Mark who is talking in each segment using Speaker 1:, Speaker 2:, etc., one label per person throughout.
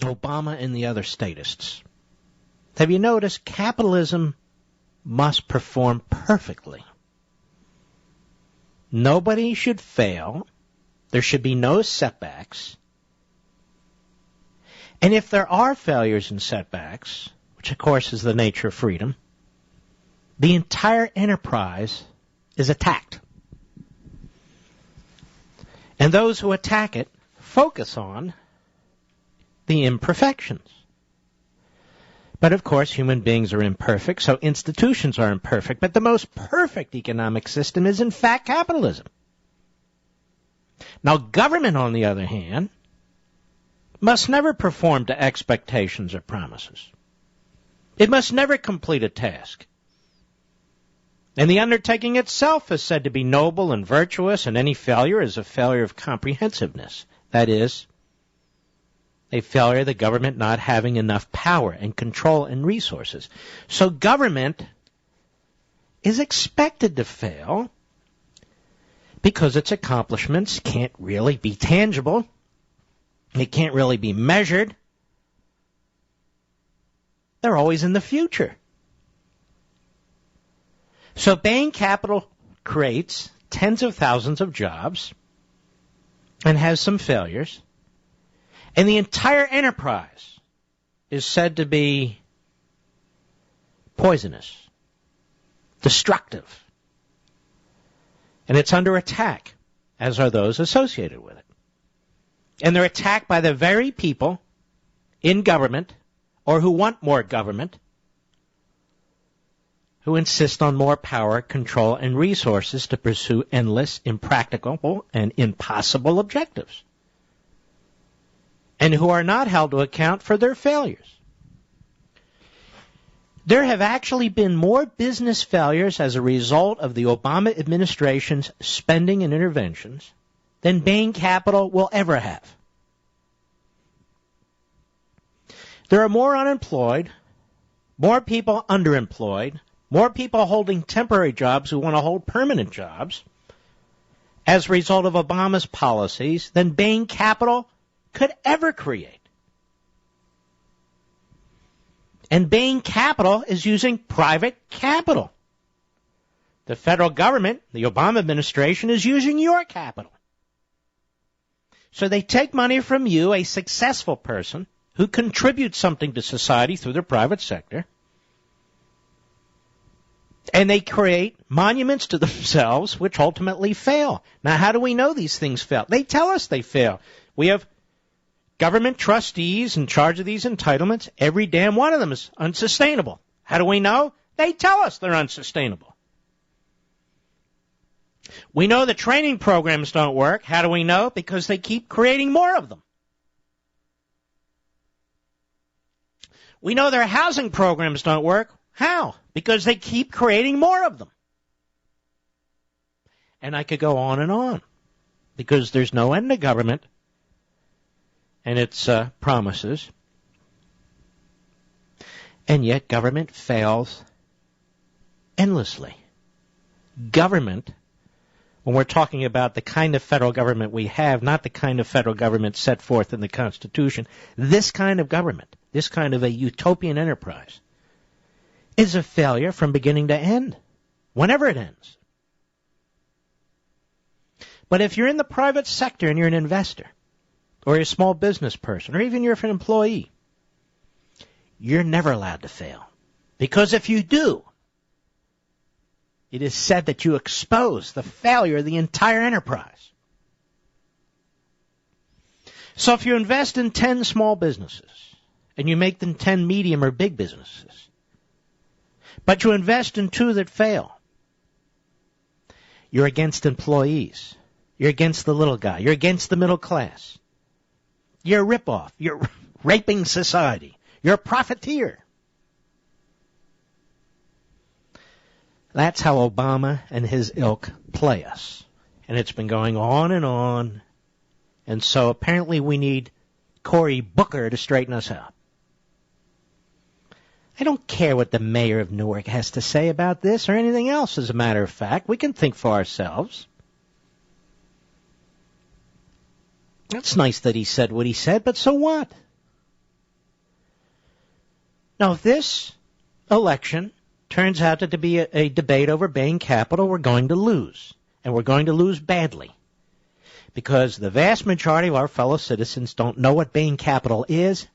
Speaker 1: Obama and the other statists. Have you noticed capitalism must perform perfectly? Nobody should fail. There should be no setbacks. And if there are failures and setbacks, which of course is the nature of freedom, the entire enterprise is attacked. And those who attack it focus on the imperfections. But of course, human beings are imperfect, so institutions are imperfect. But the most perfect economic system is, in fact, capitalism. Now, government, on the other hand, must never perform to expectations or promises. It must never complete a task. And the undertaking itself is said to be noble and virtuous, and any failure is a failure of comprehensiveness. That is, a failure of the government not having enough power and control and resources. So government is expected to fail because its accomplishments can't really be tangible. It can't really be measured. They're always in the future. So Bain Capital creates tens of thousands of jobs and has some failures. And the entire enterprise is said to be poisonous, destructive. And it's under attack, as are those associated with it. And they're attacked by the very people in government, or who want more government, who insist on more power, control, and resources to pursue endless, impracticable, and impossible objectives, and who are not held to account for their failures. There have actually been more business failures as a result of the Obama administration's spending and interventions than Bain Capital will ever have. There are more unemployed, more people underemployed, more people holding temporary jobs who want to hold permanent jobs as a result of Obama's policies than Bain Capital could ever create. And Bain Capital is using private capital. The federal government, the Obama administration, is using your capital. So they take money from you, a successful person, who contributes something to society through their private sector, and they create monuments to themselves which ultimately fail. Now, how do we know these things fail? They tell us they fail. We have government trustees in charge of these entitlements. Every damn one of them is unsustainable. How do we know? They tell us they're unsustainable. We know the training programs don't work. How do we know? Because they keep creating more of them. We know their housing programs don't work. How? Because they keep creating more of them. And I could go on, because there's no end to government and its promises. And yet government fails endlessly. Government, when we're talking about the kind of federal government we have, not the kind of federal government set forth in the Constitution, this kind of government, this kind of a utopian enterprise, is a failure from beginning to end, whenever it ends. But if you're in the private sector and you're an investor, or you're a small business person, or even you're an employee, you're never allowed to fail. Because if you do, it is said that you expose the failure of the entire enterprise. So if you invest in 10 small businesses, and you make them 10 medium or big businesses, but you invest in 2 that fail, you're against employees. You're against the little guy. You're against the middle class. You're a ripoff. You're raping society. You're a profiteer. That's how Obama and his ilk play us. And it's been going on and on. And so apparently we need Cory Booker to straighten us out. I don't care what the mayor of Newark has to say about this or anything else, as a matter of fact. We can think for ourselves. It's nice that he said what he said, but so what? Now, if this election turns out to be a debate over Bain Capital, we're going to lose. And we're going to lose badly. Because the vast majority of our fellow citizens don't know what Bain Capital is,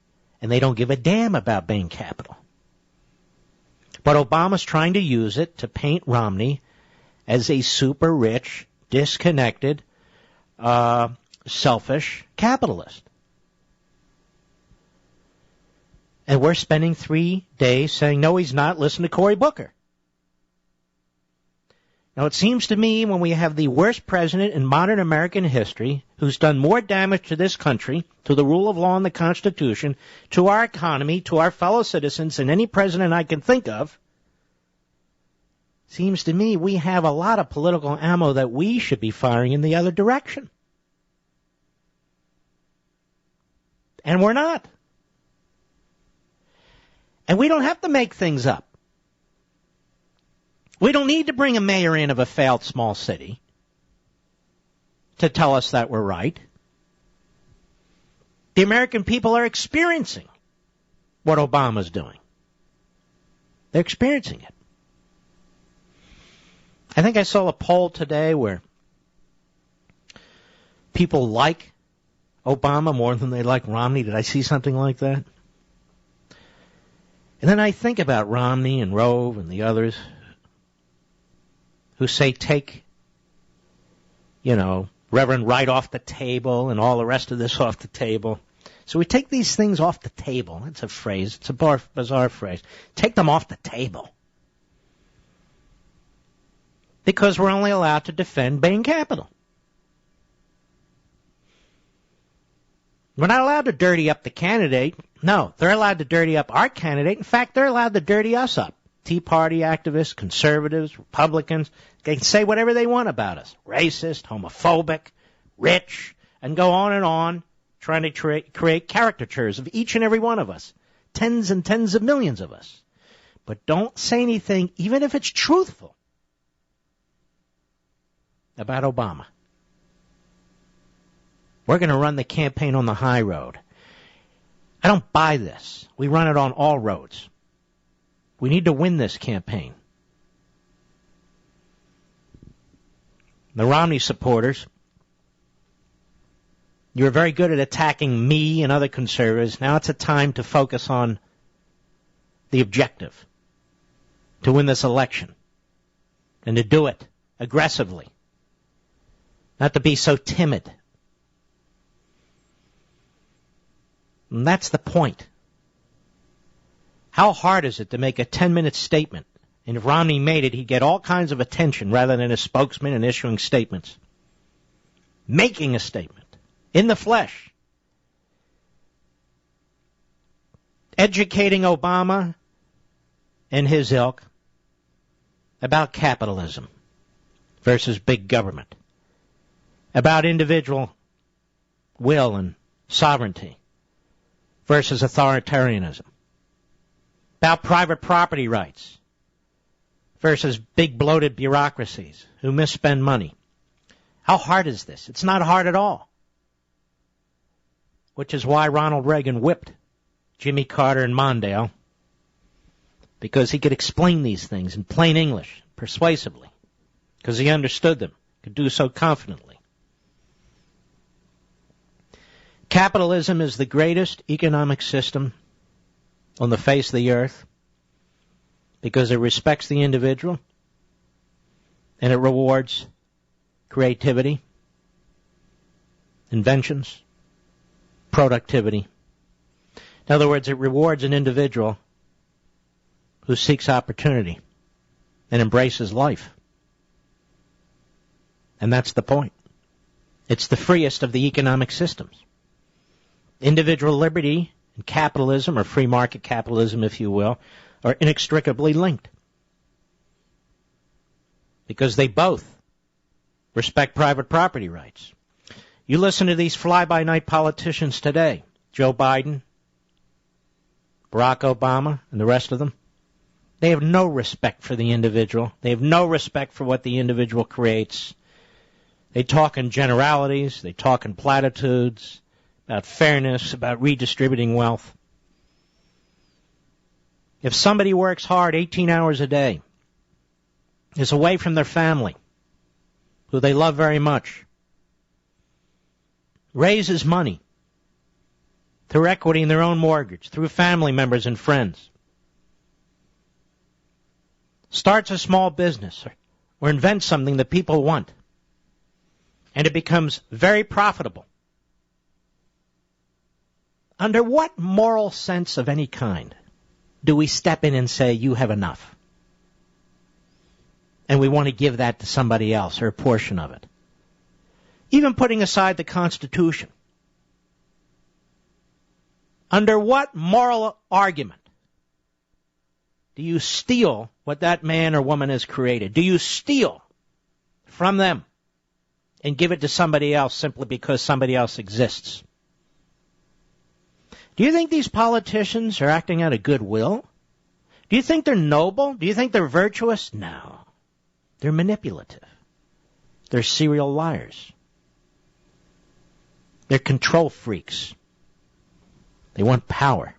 Speaker 1: and they don't give a damn about Bain Capital. But Obama's trying to use it to paint Romney as a super rich, disconnected, selfish capitalist. And we're spending 3 days saying, no, he's not. Listen to Cory Booker. Now, it seems to me when we have the worst president in modern American history who's done more damage to this country, to the rule of law and the Constitution, to our economy, to our fellow citizens than any president I can think of, seems to me we have a lot of political ammo that we should be firing in the other direction. And we're not. And we don't have to make things up. We don't need to bring a mayor in of a failed small city to tell us that we're right. The American people are experiencing what Obama's doing. They're experiencing it. I think I saw a poll today where people like Obama more than they like Romney. Did I see something like that? And then I think about Romney and Rove and the others who say take, Reverend Wright off the table and all the rest of this off the table. So we take these things off the table. That's a phrase. It's a bizarre phrase. Take them off the table. Because we're only allowed to defend Bain Capital. We're not allowed to dirty up the candidate. No, they're allowed to dirty up our candidate. In fact, they're allowed to dirty us up. Tea Party activists, conservatives, Republicans, they can say whatever they want about us. Racist, homophobic, rich, and go on, trying to create caricatures of each and every one of us. Tens and tens of millions of us. But don't say anything, even if it's truthful, about Obama. We're going to run the campaign on the high road. I don't buy this. We run it on all roads. We need to win this campaign. The Romney supporters, you're very good at attacking me and other conservatives. Now it's a time to focus on the objective, to win this election, and to do it aggressively, not to be so timid. And that's the point. How hard is it to make a 10-minute statement? And if Romney made it, he'd get all kinds of attention rather than a spokesman and issuing statements. Making a statement. In the flesh. Educating Obama and his ilk about capitalism versus big government. About individual will and sovereignty versus authoritarianism. About private property rights versus big bloated bureaucracies who misspend money. How hard is this? It's not hard at all. Which is why Ronald Reagan whipped Jimmy Carter and Mondale, because he could explain these things in plain English, persuasively, because he understood them, could do so confidently. Capitalism is the greatest economic system on the face of the earth because it respects the individual and it rewards creativity, inventions, productivity. In other words, it rewards an individual who seeks opportunity and embraces life. And that's the point. It's the freest of the economic systems. Individual liberty and capitalism, or free market capitalism, if you will, are inextricably linked. Because they both respect private property rights. You listen to these fly-by-night politicians today, Joe Biden, Barack Obama, and the rest of them. They have no respect for the individual. They have no respect for what the individual creates. They talk in generalities. They talk in platitudes about fairness, about redistributing wealth. If somebody works hard 18 hours a day, is away from their family, who they love very much, raises money through equity in their own mortgage, through family members and friends, starts a small business or invents something that people want, and it becomes very profitable, under what moral sense of any kind do we step in and say, you have enough, and we want to give that to somebody else or a portion of it? Even putting aside the Constitution, under what moral argument do you steal what that man or woman has created? Do you steal from them and give it to somebody else simply because somebody else exists? Do you think these politicians are acting out of goodwill? Do you think they're noble? Do you think they're virtuous? No. They're manipulative. They're serial liars. They're control freaks. They want power.